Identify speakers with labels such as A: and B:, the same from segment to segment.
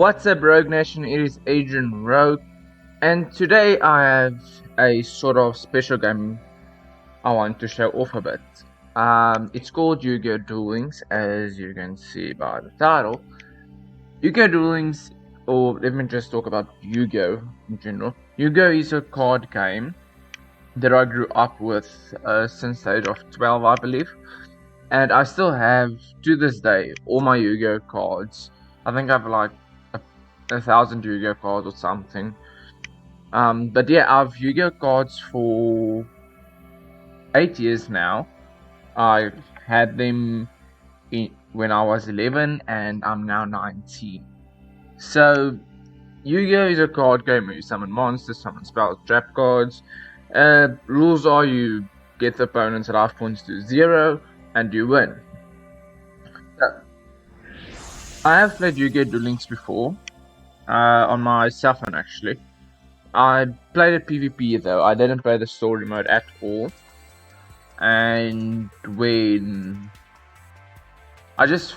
A: What's up, Rogue Nation? It is Adrian Rogue, and today I have a sort of special game I want to show off a bit. It's called Yu-Gi-Oh! Duel Links, as you can see by the title. Yu-Gi-Oh! Duel Links, or let me just talk about Yu-Gi-Oh! In general. Yu-Gi-Oh! Is a card game that I grew up with since the age of 12, I believe. And I still have, to this day, all my Yu-Gi-Oh! Cards. I think I have like 1,000 Yu-Gi-Oh! Cards or something. But yeah, I've Yu-Gi-Oh! Cards for 8 years now. I had them when I was 11 and I'm now 19. So, Yu-Gi-Oh! Is a card game where you summon monsters, summon spells, trap cards. Rules are you get the opponent's life points to 0 and you win. So, I have played Yu-Gi-Oh! Duel Links before. On my cell phone actually. I played it PvP though, I didn't play the story mode at all. And when I just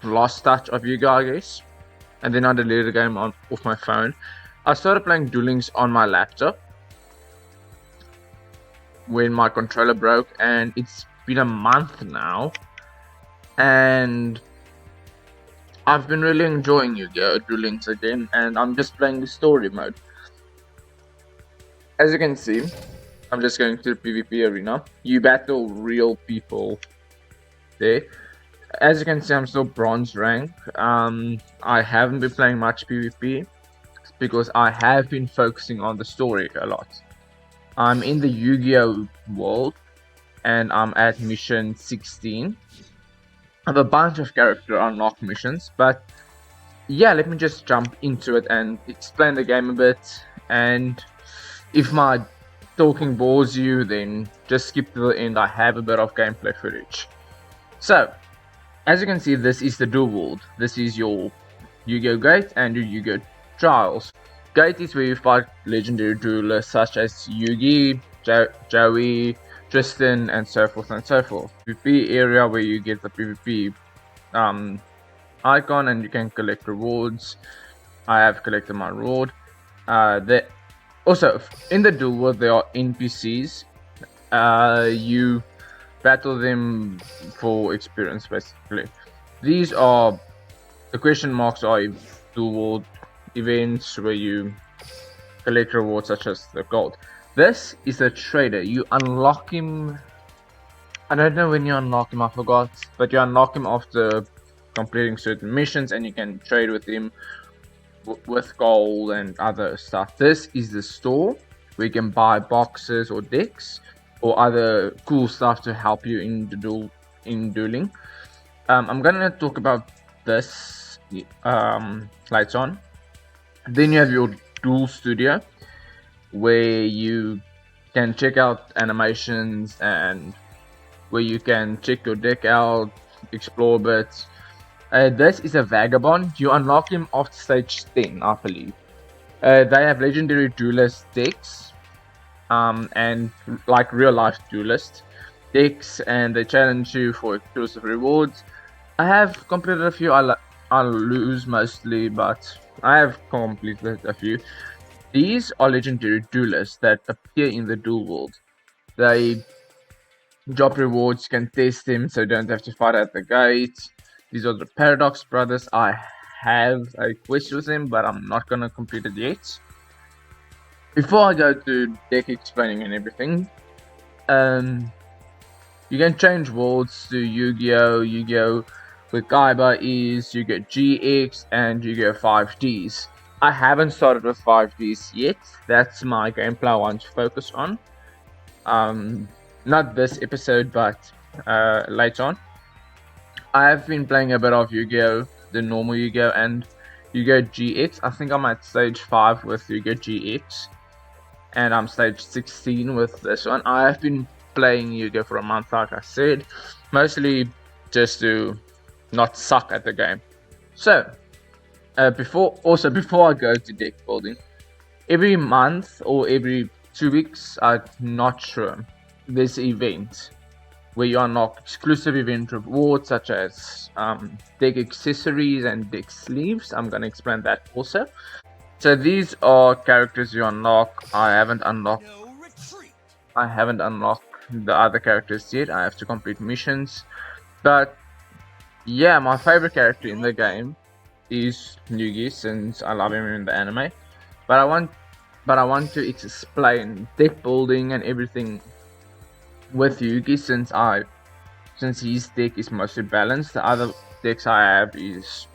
A: lost touch of Yu-Gi-Oh! I guess, and then I deleted the game off my phone, I started playing Duel Links on my laptop when my controller broke, and it's been a month now, and I've been really enjoying Yu-Gi-Oh! Duel Links again, and I'm just playing the story mode. As you can see, I'm just going to the PvP arena. You battle real people there. As you can see, I'm still bronze rank. I haven't been playing much PvP because I have been focusing on the story a lot. I'm in the Yu-Gi-Oh! World and I'm at mission 16. I have a bunch of character unlock missions, but yeah, let me just jump into it and explain the game a bit. And if my talking bores you, then just skip to the end. I have a bit of gameplay footage. So, as you can see, this is the Duel World. This is your Yu-Gi-Oh! Gate and your Yu-Gi-Oh! Trials. Gate is where you fight legendary duelists such as Yugi, Joey, Tristan, and so forth and so forth. PvP area where you get the PvP icon and you can collect rewards. I have collected my reward. Also, in the Duel World there are NPCs. You battle them for experience basically. These are the question marks are Duel World events where you collect rewards such as the gold. This is a trader. You unlock him. I don't know when you unlock him, I forgot, but you unlock him after completing certain missions and you can trade with him with gold and other stuff. This is the store where you can buy boxes or decks or other cool stuff to help you in the dueling. I'm gonna talk about this later on. Then you have your Duel Studio where you can check out animations and where you can check your deck out, explore a bit. This is a Vagabond. You unlock him after stage 10, I believe. They have legendary duelist decks, and like real life duelist decks, and they challenge you for exclusive rewards. I have completed a few. I lose mostly, but I have completed a few. These are legendary duelists that appear in the Duel World. They drop rewards, you can test them, so you don't have to fight at the gate. These are the Paradox Brothers. I have a quest with them, but I'm not gonna complete it yet. Before I go to deck explaining and everything, you can change worlds to Yu-Gi-Oh! Yu-Gi-Oh! With Kaiba is Yu-Gi-Oh! GX and Yu-Gi-Oh! 5Ds. I haven't started with 5Ds yet. That's my gameplay I want to focus on. Not this episode, but later on. I have been playing a bit of Yu-Gi-Oh! The normal Yu-Gi-Oh! And Yu-Gi-Oh! GX. I think I'm at stage 5 with Yu-Gi-Oh! GX. And I'm stage 16 with this one. I have been playing Yu-Gi-Oh! For a month, like I said. Mostly just to not suck at the game. So, before I go to deck building, every month or every 2 weeks, I'm not sure, there's an event where you unlock exclusive event rewards such as deck accessories and deck sleeves. I'm going to explain that also. So these are characters you unlock. I haven't unlocked the other characters yet. I have to complete missions. But yeah, my favorite character in the game is Yugi, since I love him in the anime. But I want to explain deck building and everything with Yugi, since his deck is mostly balanced. The other decks I have is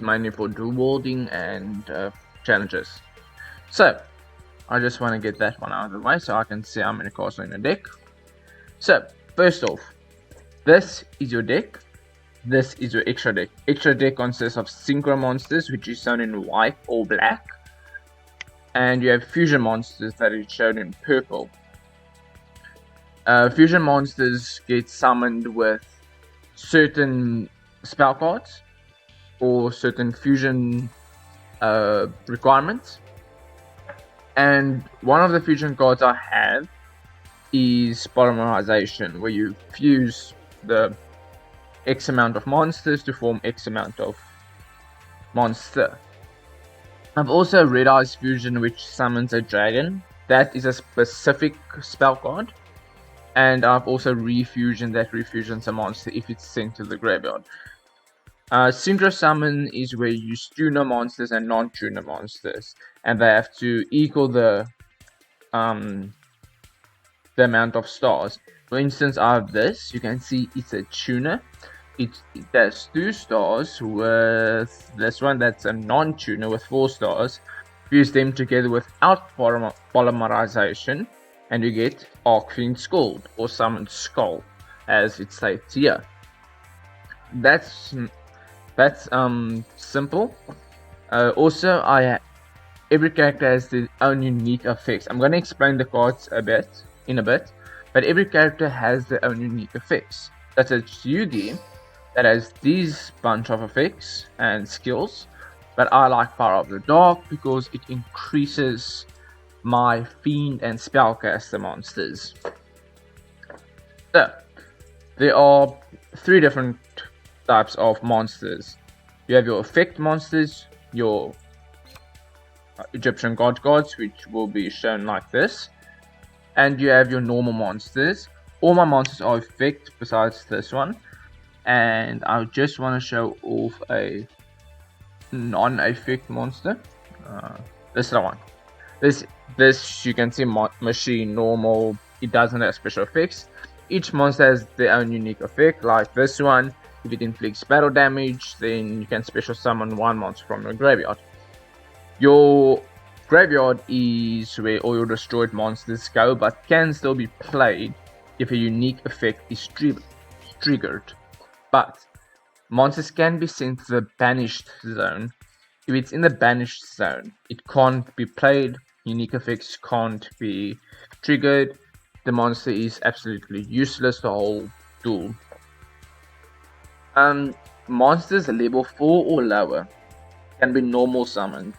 A: mainly for dual wielding and challenges. So I just want to get that one out of the way so I can see how many cards are in a deck. So first off, this is your deck. This is your extra deck. Extra deck consists of synchro monsters, which is shown in white or black, and you have fusion monsters that is shown in purple. Fusion monsters get summoned with certain spell cards or certain fusion requirements. And one of the fusion cards I have is polymerization, where you fuse the X amount of monsters to form X amount of monster. I've also Red Eyes Fusion, which summons a dragon. That is a specific spell card. And I've also Refusion, that refusions a monster if it's sent to the graveyard. Synchro Summon is where you use tuner monsters and non-tuner monsters, and they have to equal the amount of stars. For instance, I have this. You can see it's a tuner. It has 2 stars with this one that's a non-tuner with 4 stars. Fuse them together without polymerization, and you get Arcfiend Skald or Summoned Skull, as it states here. That's simple. Also, every character has their own unique effects. I'm gonna explain the cards in a bit, but every character has their own unique effects. Such as Yugi, that has these bunch of effects and skills, but I like Power of the Dark because it increases my Fiend and Spellcaster monsters. So, there are 3 different types of monsters. You have your effect monsters, your Egyptian gods, which will be shown like this, and you have your normal monsters. All my monsters are effect besides this one, and I just want to show off a non-effect monster. This is the one. This you can see machine normal. It doesn't have special effects. Each monster has their own unique effect. Like this one, if it inflicts battle damage, then you can special summon one monster from your graveyard. Your graveyard is where all your destroyed monsters go, but can still be played if a unique effect is triggered. But monsters can be sent to the banished zone. If it's in the banished zone, it can't be played, unique effects can't be triggered, the monster is absolutely useless the whole duel. Monsters level 4 or lower can be normal summoned.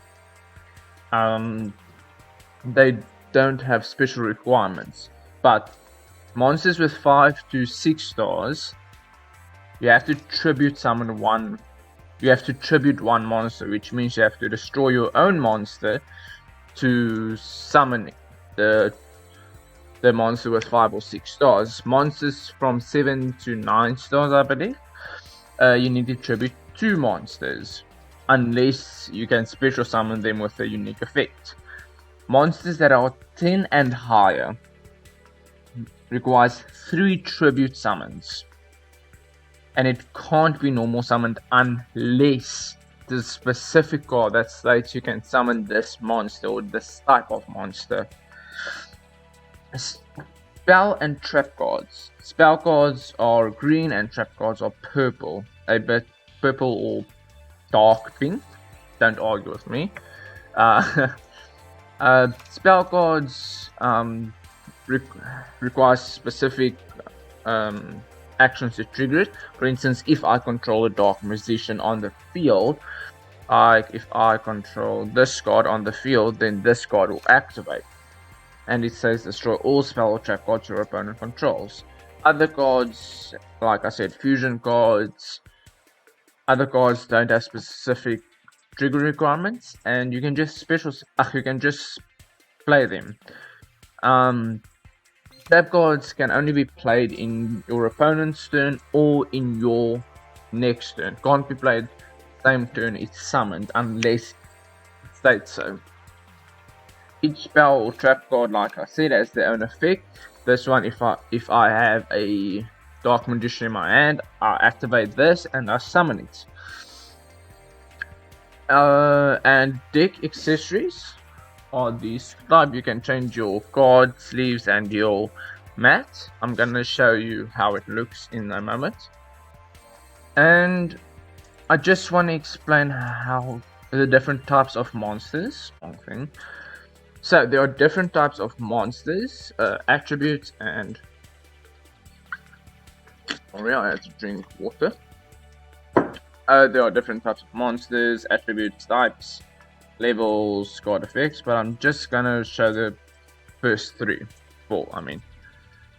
A: They don't have special requirements, but monsters with 5 to 6 stars, you have to tribute summon one. You have to tribute one monster, which means you have to destroy your own monster to summon the monster with 5 or 6 stars. Monsters from 7 to 9 stars, I believe, you need to tribute 2 monsters, unless you can special summon them with a unique effect. Monsters that are 10 and higher requires 3 tribute summons, and it can't be normal summoned unless the specific card that states you can summon this monster or this type of monster. Spell and trap cards. Spell cards are green and trap cards are purple. A bit purple or dark pink. Don't argue with me. Spell cards require specific actions to trigger it. For instance, if I control a dark musician on the field, if I control this card on the field, then this card will activate. And it says destroy all spell or trap cards your opponent controls. Other cards, like I said, fusion cards, other cards don't have specific trigger requirements, and you can just you can just play them. Trap cards can only be played in your opponent's turn or in your next turn. Can't be played same turn it's summoned unless it states so. Each spell or trap card, like I said, has their own effect. This one, if I have a Dark Magician in my hand, I activate this and I summon it. And deck accessories are these type. You can change your card sleeves and your mat. I'm gonna show you how it looks in a moment. And I just want to explain how the different types of monsters. So there are different types of monsters, attributes, and sorry, I had to drink water. There are different types of monsters, attributes, types, levels, card effects, but I'm just gonna show the first four.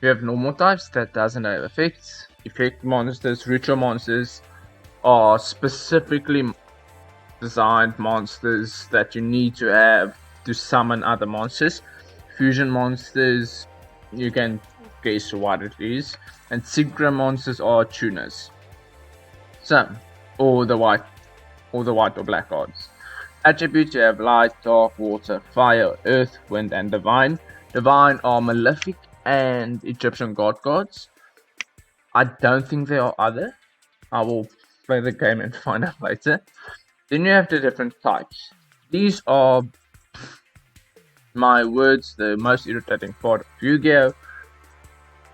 A: You have normal types that doesn't have effects. Effect monsters, ritual monsters are specifically designed monsters that you need to have to summon other monsters. Fusion monsters, you can guess what it is, and synchro monsters are tuners. So, or the white or black cards. Attributes, you have light, dark, water, fire, earth, wind, and divine. Divine are malefic and Egyptian god cards. I don't think there are other. I will play the game and find out later. Then you have the different types. These are my words, the most irritating part of Yu-Gi-Oh!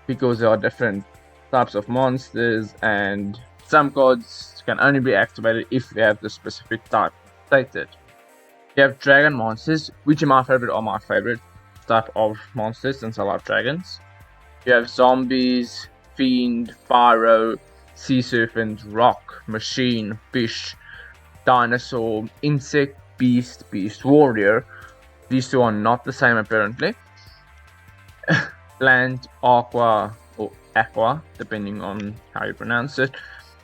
A: Because there are different types of monsters, and some cards can only be activated if you have the specific type stated. You have dragon monsters, which in my favorite are my favorite type of monsters since I love dragons. You have zombies, fiend, pyro, sea serpent, rock, machine, fish, dinosaur, insect, beast, warrior. These two are not the same apparently. Land, aqua, or aqua, depending on how you pronounce it.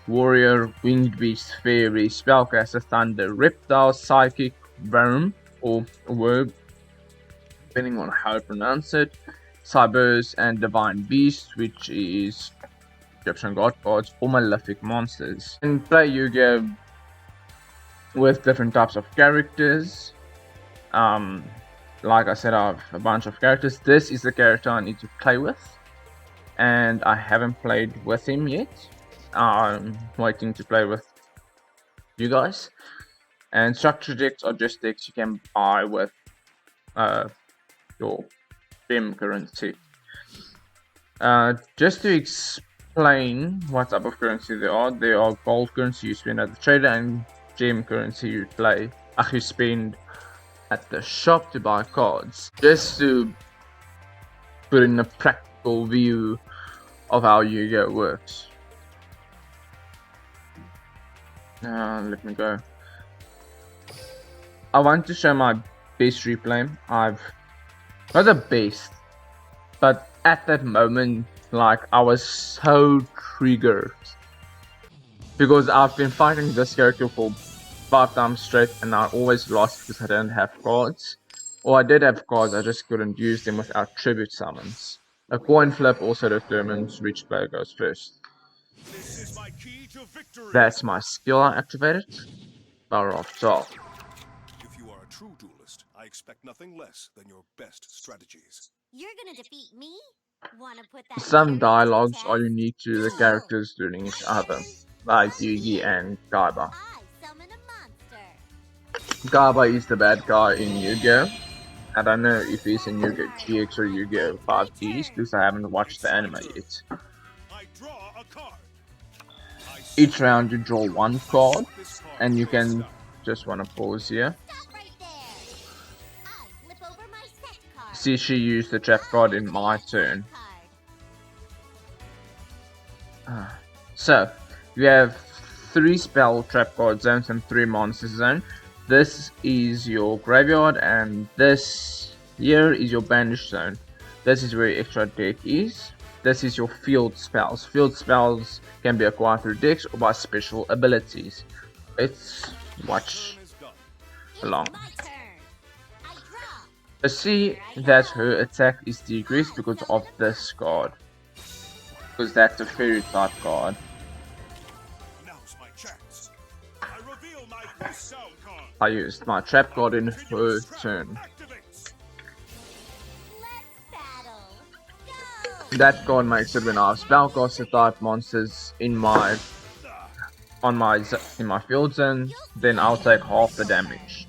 A: Warrior, winged beast, fairy, spellcaster, thunder, reptile, psychic, worm, or worm, depending on how you pronounce it. Cybers and divine beast, which is Egyptian god cards or malefic monsters. And play Yu-Gi-Oh! With different types of characters. Like I said, I have a bunch of characters. This is the character I need to play with, and I haven't played with him yet. I'm waiting to play with you guys. And structure decks are just decks you can buy with your gem currency. Just to explain what type of currency there are gold currency you spend at the trader, and gem currency you spend at the shop to buy cards. Just to put in a practical view of how Yu-Gi-Oh! Works. Let me go. I want to show my best replay. Not the best, but at that moment, I was so triggered because I've been fighting this character for 5 times straight and I always lost because I didn't have cards. Or I did have cards, I just couldn't use them without tribute summons. A coin flip also determines which player goes first.
B: This is my key to victory.
A: That's my skill I activated. Power of Talk.
B: If you are a true duelist, I expect nothing less than your best strategies.
C: You're gonna defeat me? Wanna put that
A: Some dialogues are unique to the characters dueling each other, like Yugi and Kaiba. Kaiba is the bad guy in Yu-Gi-Oh! I don't know if he's in Yu-Gi-Oh! GX or Yu-Gi-Oh! 5Gs because I haven't watched the anime yet.
B: I draw a card.
A: Each round you draw one card, and you can just want to pause here. See, she used the trap card in my turn. So, you have 3 spell trap card zones and 3 monster zones. This is your graveyard, and this here is your banish zone. This is where your extra deck is. this is your field spells. Field spells can be acquired through decks or by special abilities. Let's watch along. You see that her attack is decreased because of this card. Because that's a fairy type card.
B: Now's my chance. I reveal my best sound card.
A: I used my trap card in her turn.
B: Activates.
A: That card makes it when I have spellcaster type monsters in my field zone, then I'll take half the damage.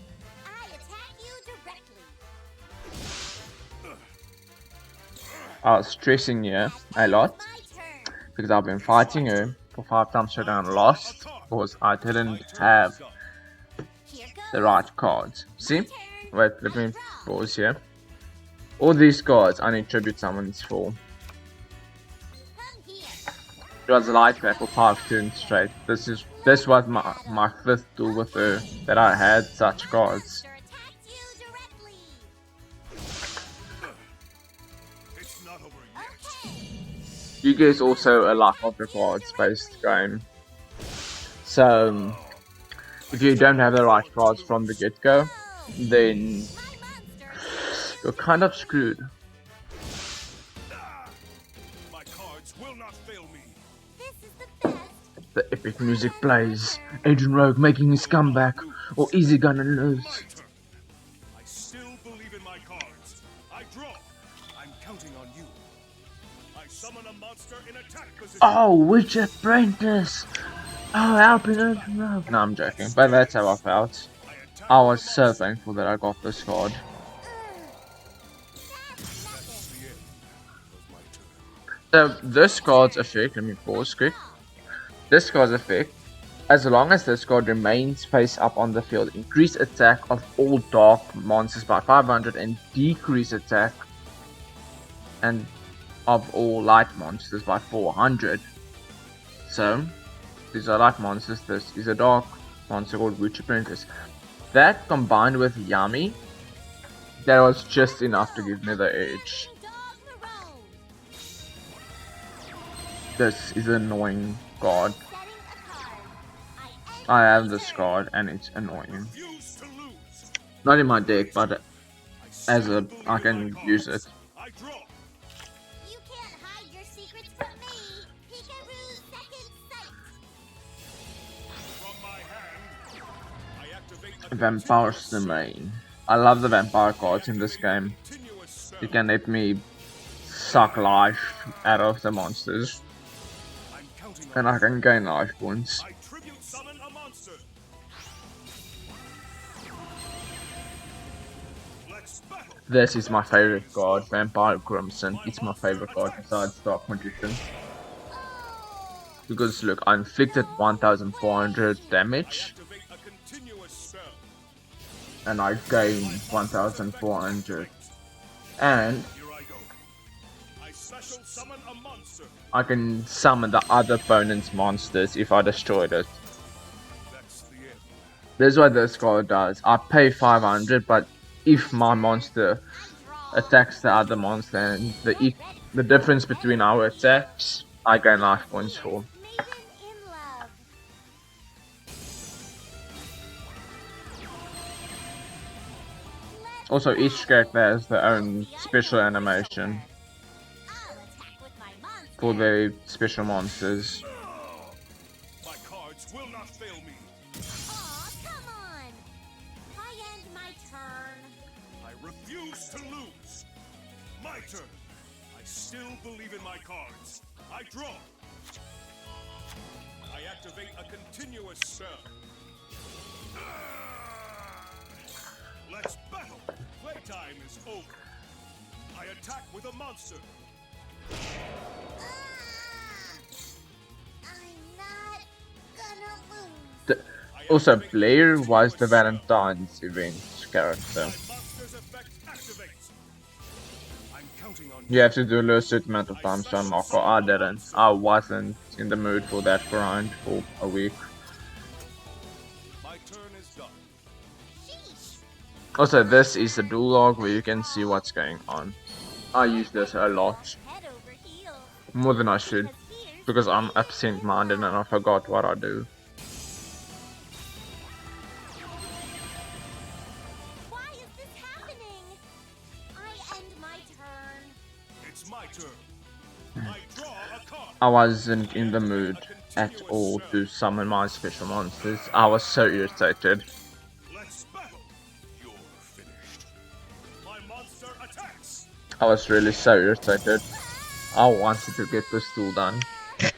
A: I was stressing here a lot because I've been fighting her for 5 times showdown and lost because I didn't have the right cards. See? Wait, let me pause here. All these cards I need tribute summons for. It was a light back for 5 turns straight. This was my 5th duel with her that I had such cards.
B: It's not over yet.
A: You guys also a lot of the cards based game. So if you don't have the right cards from the get-go, then you're kind of screwed.
B: My cards will not fail me.
A: The epic music plays. Agent Rogue making his comeback, or Easy Gonna lose.
B: I still believe in my cards. I draw. I'm counting on you. I summon a monster in attack position.
A: Oh, Witch Apprentice! Oh, helping Agent Rogue. No, I'm joking, but that's how I felt. I was so thankful that I got this card. So this card's effect, let me pause quick. This card's effect, as long as this card remains face up on the field, increase attack of all dark monsters by 500 and decrease attack and of all light monsters by 400. So these are light monsters, this is a dark monster called Witch Apprentice. That combined with Yummy, that was just enough to give me the edge. This is an annoying card. I have this card and it's annoying. Not in my deck, but as I can use it.
B: I draw.
C: You can't hide your secrets from me. Peekaboo second sight.
B: From my hand, I activate a
A: Vampire's Domain. I love the vampire cards in this game.
B: continuous spell.
A: You can let me suck life out of the monsters.
B: I'm counting on
A: And I can gain life points.
B: I tribute summon a monster. Let's battle.
A: This is my favorite card, Vampire Crimson. It's my favorite card besides Dark Magician. Because look, I inflicted 1400 damage
B: Activate a continuous spell.
A: and I gained 1400. And
B: Here I go. I special summon a monster.
A: I can summon the other opponent's monsters if I destroyed it.
B: That's the end.
A: This is what this card does. I pay 500, but if my monster attacks the other monster and the difference between our attacks, I gain life points for.
C: Maiden in love.
A: Also, each character has their own special animation
C: I'll attack with my monster.
A: for their special monsters.
B: My cards will not fail me.
C: Aw, come on. I end my turn.
B: I refuse to lose. My turn. I still believe in my cards. I draw. I activate a continuous spell. Let's battle. Playtime is over. I attack with a monster.
C: I'm not gonna lose.
A: Also, Blair was the Valentine's event character.
B: My monster's effect activates. I'm counting on
A: You have to do a certain amount of times to unlock, or I didn't. I wasn't in the mood for that grind for a week.
B: My turn is done.
C: Sheesh.
A: Also, this is the duel log where you can see what's going on. I use this a lot.
C: Head over heels.
A: more than I should,
C: Because here's
A: because I'm
C: the
A: absent-minded and
C: thing.
A: I forgot what I do.
C: Why is this happening? I end my turn.
B: It's my turn. I draw a card.
A: I wasn't in the
B: Enter
A: mood
B: a
A: at
B: continuous
A: all
B: cell.
A: to summon my special monsters. I was so irritated.
B: Let's battle. You're finished. My monster attacks.
A: I was really so irritated. I wanted to get this tool done.
C: No!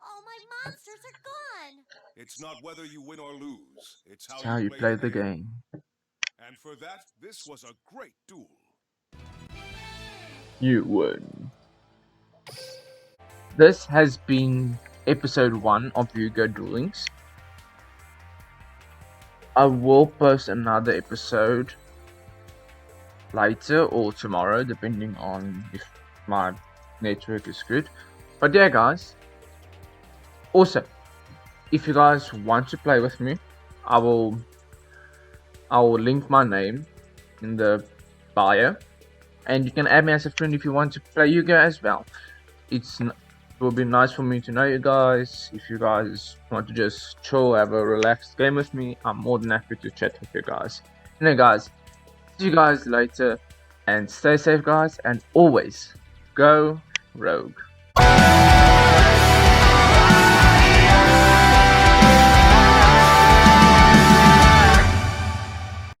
C: All my monsters are gone!
B: It's not whether you win or lose. It's
A: It's
B: how
A: how
B: you
A: you
B: play
A: play
B: the
A: the
B: game.
A: game.
B: And for that, this was a great duel.
A: You would. This has been episode 1 of Yu-Gi-Oh! Duelings. I will post another episode later or tomorrow, depending on if my network is good. But yeah, guys. Also, if you guys want to play with me, I will link my name in the bio, and you can add me as a friend if you want to play Yu-Gi-Oh! As well. It will be nice for me to know you guys. If you guys want to just chill, have a relaxed game with me, I'm more than happy to chat with you guys. Anyway, guys, see you guys later, and stay safe, guys, and always go rogue.